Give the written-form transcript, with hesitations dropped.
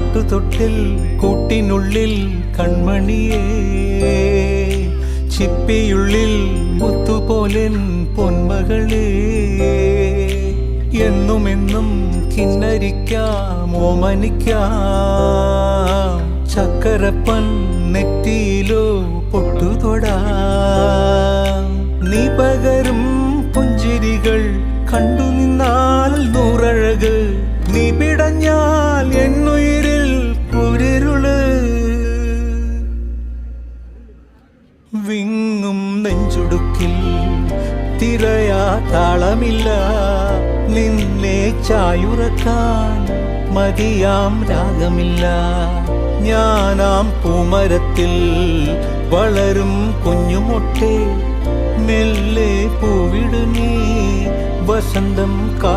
ആട്ടുതൊട്ടിൽ കൂട്ടിനുള്ളിൽ കൺമണിയേ, ചിപ്പിയുള്ളിൽ മുത്തുപോലെൻ പൊന്മകളേ, എന്നുമെന്നും കിന്നരിക്കാം ഓമനിക്കാം, ചക്കരപ്പൻ നെറ്റിയിലോ പൊട്ടുതൊടാം. നീ പകരും പുഞ്ചിരികൾ കണ്ടു നിന്നാൽ നൂറഴക്, നീ പിടഞ്ഞാൽ എന്നുയിരിൽ കുരിരുള്. വിങ്ങും നെഞ്ചുടുക്കിൽ തിരയാ താളമില്ല, നിന്നെ ചായുറക്കാൻ മതിയാം രാഗമില്ല. ഞാനാം പൂമരത്തിൽ വളരും കുഞ്ഞുമൊട്ടെ, മെല്ലെ പൂവിടു നീ വസന്തം കാ